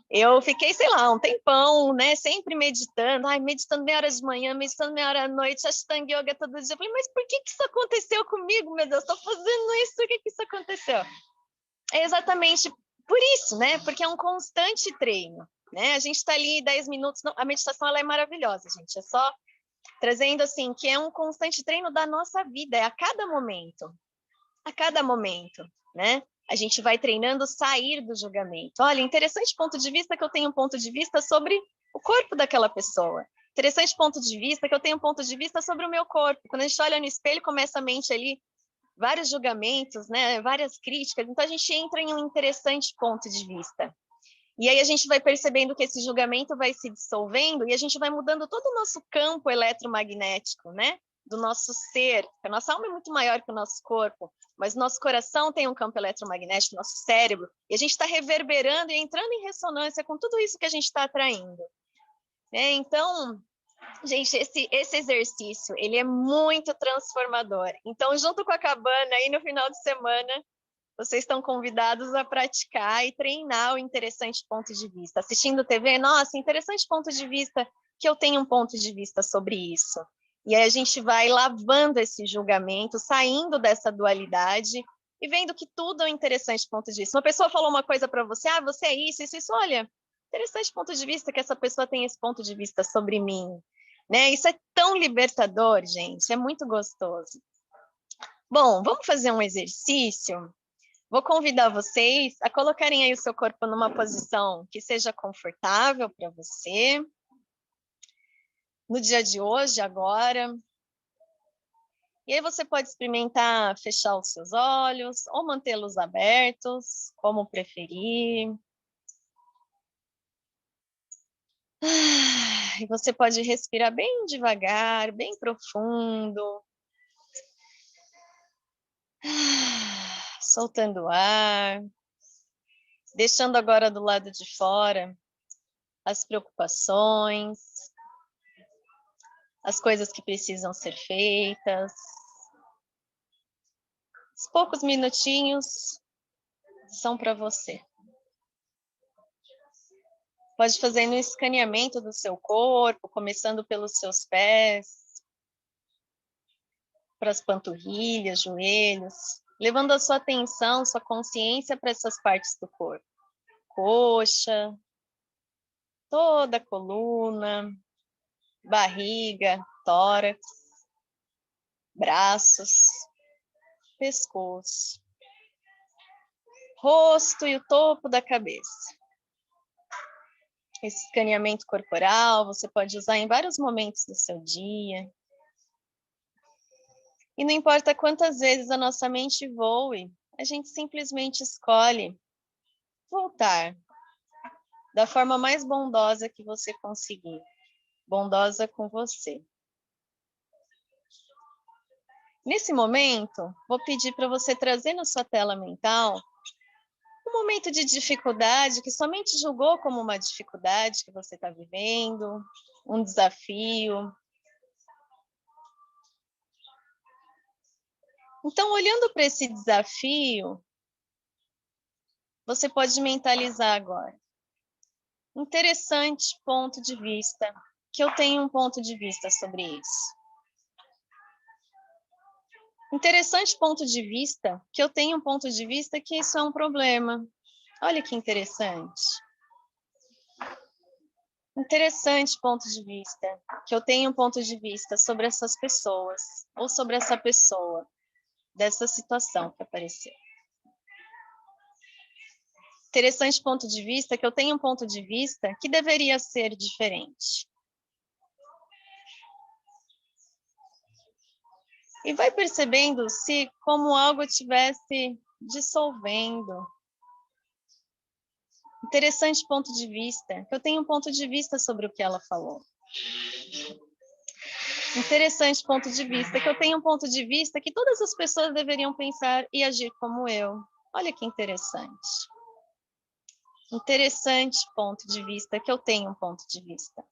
Eu fiquei, sei lá, um tempão, né? Sempre meditando, meditando meia hora de manhã, meditando meia hora à noite, Ashtanga Yoga todo dia. Eu falei, mas por que isso aconteceu comigo, meu Deus? Estou fazendo isso, por que isso aconteceu? É exatamente por isso, né? Porque é um constante treino, né? A gente está ali 10 minutos, a meditação ela é maravilhosa, gente. É só trazendo assim que é um constante treino da nossa vida, é a cada momento, né? A gente vai treinando sair do julgamento. Olha, interessante ponto de vista que eu tenho um ponto de vista sobre o corpo daquela pessoa. Interessante ponto de vista que eu tenho um ponto de vista sobre o meu corpo. Quando a gente olha no espelho, começa a mente ali vários julgamentos, né? Várias críticas. Então a gente entra em um interessante ponto de vista. E aí a gente vai percebendo que esse julgamento vai se dissolvendo e a gente vai mudando todo o nosso campo eletromagnético, né? Do nosso ser. A nossa alma é muito maior que o nosso corpo, mas o nosso coração tem um campo eletromagnético, nosso cérebro, e a gente está reverberando e entrando em ressonância com tudo isso que a gente está atraindo. Né? Então, gente, esse exercício, ele é muito transformador. Então, junto com a cabana, aí no final de semana, vocês estão convidados a praticar e treinar o interessante ponto de vista. Assistindo TV, nossa, interessante ponto de vista, que eu tenho um ponto de vista sobre isso. E aí a gente vai lavando esse julgamento, saindo dessa dualidade e vendo que tudo é um interessante ponto de vista. Uma pessoa falou uma coisa para você, você é isso, olha, interessante ponto de vista que essa pessoa tem esse ponto de vista sobre mim. Né? Isso é tão libertador, gente, é muito gostoso. Bom, vamos fazer um exercício? Vou convidar vocês a colocarem aí o seu corpo numa posição que seja confortável para você. No dia de hoje, agora. E aí você pode experimentar fechar os seus olhos ou mantê-los abertos, como preferir. E você pode respirar bem devagar, bem profundo. Soltando o ar. Deixando agora do lado de fora as preocupações, as coisas que precisam ser feitas. Os poucos minutinhos são para você. Pode fazer um escaneamento do seu corpo, começando pelos seus pés, para as panturrilhas, joelhos, levando a sua atenção, sua consciência para essas partes do corpo. Coxa, toda a coluna, barriga, tórax, braços, pescoço, rosto e o topo da cabeça. Esse escaneamento corporal você pode usar em vários momentos do seu dia. E não importa quantas vezes a nossa mente voe, a gente simplesmente escolhe voltar da forma mais bondosa que você conseguir. Bondosa com você. Nesse momento, vou pedir para você trazer na sua tela mental um momento de dificuldade que somente julgou como uma dificuldade que você está vivendo, um desafio. Então, olhando para esse desafio, você pode mentalizar agora. Interessante ponto de vista, que eu tenho um ponto de vista sobre isso. Interessante ponto de vista, que eu tenho um ponto de vista que isso é um problema. Olha que interessante. Interessante ponto de vista, que eu tenho um ponto de vista sobre essas pessoas, ou sobre essa pessoa, dessa situação que apareceu. Interessante ponto de vista, que eu tenho um ponto de vista que deveria ser diferente. E vai percebendo se como algo estivesse dissolvendo. Interessante ponto de vista, que eu tenho um ponto de vista sobre o que ela falou. Interessante ponto de vista, que eu tenho um ponto de vista que todas as pessoas deveriam pensar e agir como eu. Olha que interessante. Interessante ponto de vista, que eu tenho um ponto de vista.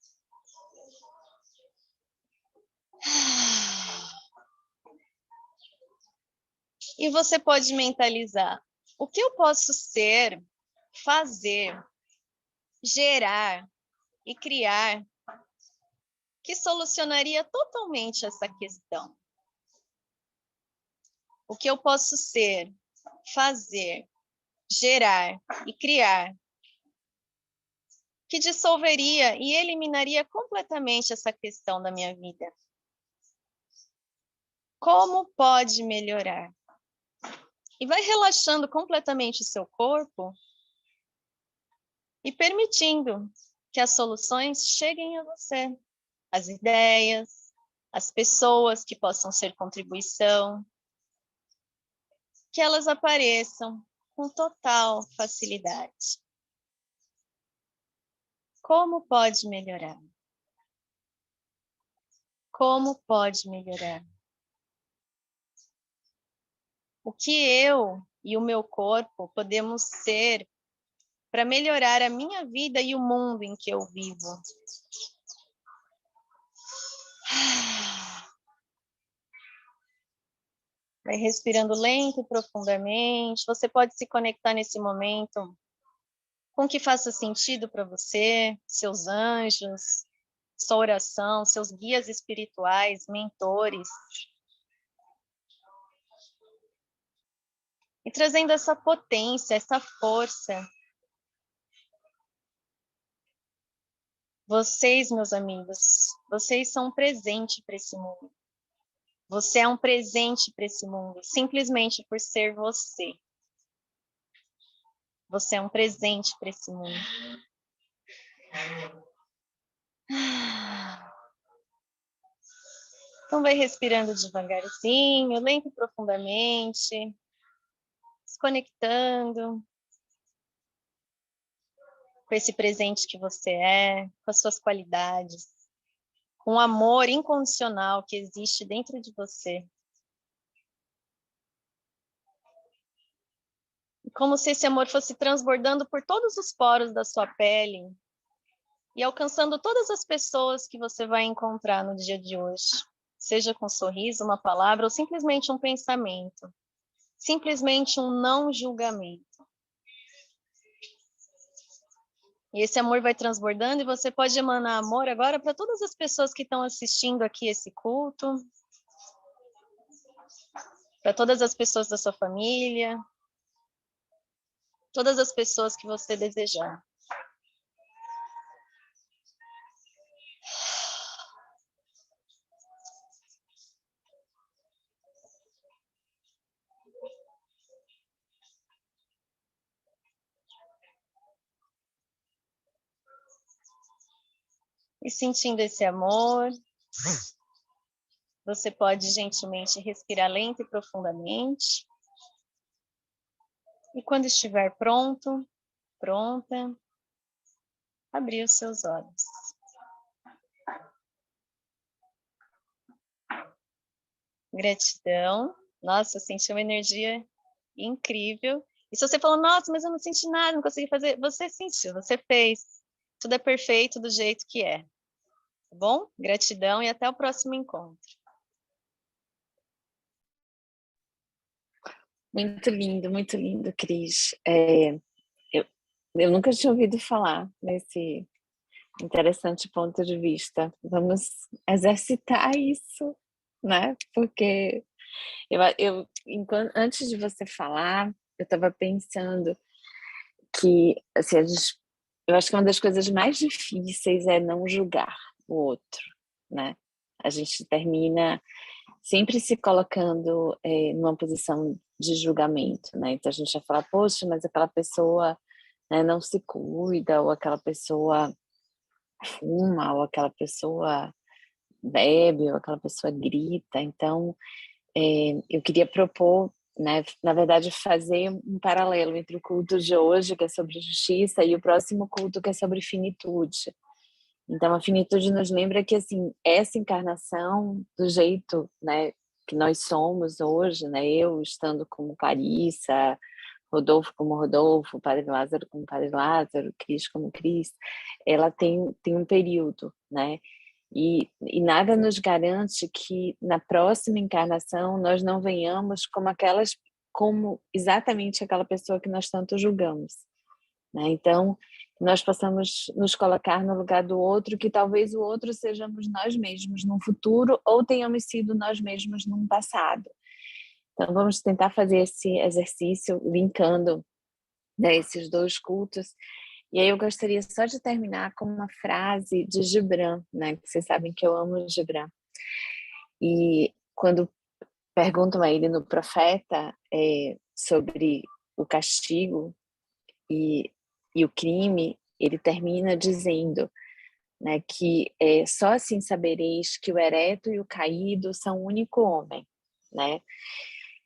E você pode mentalizar o que eu posso ser, fazer, gerar e criar que solucionaria totalmente essa questão. O que eu posso ser, fazer, gerar e criar que dissolveria e eliminaria completamente essa questão da minha vida. Como pode melhorar? E vai relaxando completamente o seu corpo e permitindo que as soluções cheguem a você. As ideias, as pessoas que possam ser contribuição, que elas apareçam com total facilidade. Como pode melhorar? Como pode melhorar? O que eu e o meu corpo podemos ser para melhorar a minha vida e o mundo em que eu vivo? Vai respirando lento e profundamente. Você pode se conectar nesse momento com o que faça sentido para você, seus anjos, sua oração, seus guias espirituais, mentores. E trazendo essa potência, essa força. Vocês, meus amigos, vocês são um presente para esse mundo. Você é um presente para esse mundo, simplesmente por ser você. Você é um presente para esse mundo. Então vai respirando devagarzinho, lento e profundamente, se conectando com esse presente que você é, com as suas qualidades, com o amor incondicional que existe dentro de você. Como se esse amor fosse transbordando por todos os poros da sua pele e alcançando todas as pessoas que você vai encontrar no dia de hoje. Seja com um sorriso, uma palavra ou simplesmente um pensamento. Simplesmente um não julgamento. E esse amor vai transbordando e você pode emanar amor agora para todas as pessoas que estão assistindo aqui esse culto. Para todas as pessoas da sua família. Todas as pessoas que você desejar. E sentindo esse amor, você pode gentilmente respirar lento e profundamente. E quando estiver pronto, pronta, abrir os seus olhos. Gratidão. Nossa, eu senti uma energia incrível. E se você falou, nossa, mas eu não senti nada, não consegui fazer, você sentiu, você fez. Tudo é perfeito do jeito que é. Tá bom? Gratidão e até o próximo encontro. Muito lindo, Cris. Eu nunca tinha ouvido falar nesse interessante ponto de vista. Vamos exercitar isso, né? Porque antes de você falar, eu estava pensando que assim, eu acho que uma das coisas mais difíceis é não julgar o outro, né? A gente termina sempre se colocando numa posição de julgamento, né? Então a gente vai falar, poxa, mas aquela pessoa, né, não se cuida, ou aquela pessoa fuma, ou aquela pessoa bebe, ou aquela pessoa grita. Então eu queria propor, né, na verdade, fazer um paralelo entre o culto de hoje, que é sobre justiça, e o próximo culto, que é sobre finitude. Então, a finitude nos lembra que, assim, essa encarnação, do jeito, né, que nós somos hoje, né, eu estando como Clarissa, Rodolfo como Rodolfo, Padre Lázaro como Padre Lázaro, Cris como Cris, ela tem um período, né, e nada nos garante que na próxima encarnação nós não venhamos como exatamente aquela pessoa que nós tanto julgamos, né? Então, nós possamos nos colocar no lugar do outro, que talvez o outro sejamos nós mesmos num futuro ou tenhamos sido nós mesmos num passado. Então, vamos tentar fazer esse exercício linkando, né, esses dois cultos. E aí eu gostaria só de terminar com uma frase de Gibran, né? Vocês sabem que eu amo Gibran. E quando perguntam a ele no Profeta sobre o castigo e o crime, ele termina dizendo, né, que só assim sabereis que o ereto e o caído são um único homem, né?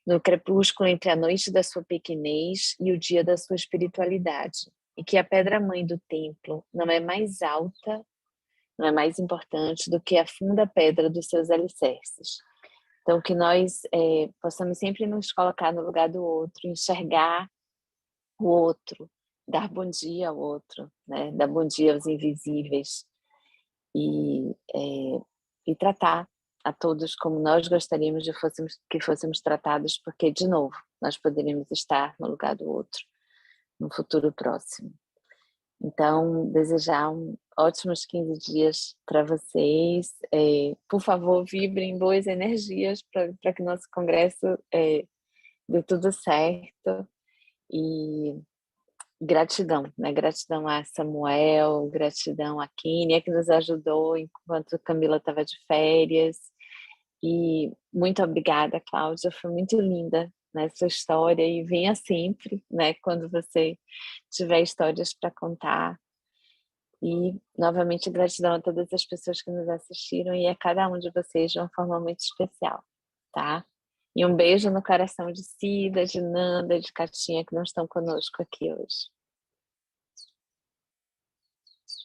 No crepúsculo entre a noite da sua pequenez e o dia da sua espiritualidade. e que a pedra-mãe do templo não é mais alta, não é mais importante do que a funda pedra dos seus alicerces. Então, que nós possamos sempre nos colocar no lugar do outro, enxergar o outro, dar bom dia ao outro, né? Dar bom dia aos invisíveis e tratar a todos como nós gostaríamos que fôssemos tratados, porque, de novo, nós poderíamos estar no lugar do outro no futuro próximo. Então, desejar ótimos 15 dias para vocês. Por favor, vibrem boas energias para que nosso congresso dê tudo certo. E gratidão, né? Gratidão a Samuel, gratidão a Kínia, que nos ajudou enquanto Camila estava de férias. E muito obrigada, Cláudia, foi muito linda nessa história, e venha sempre, né, quando você tiver histórias para contar. E novamente gratidão a todas as pessoas que nos assistiram e a cada um de vocês de uma forma muito especial, tá? E um beijo no coração de Cida, de Nanda, de Catinha, que não estão conosco aqui hoje.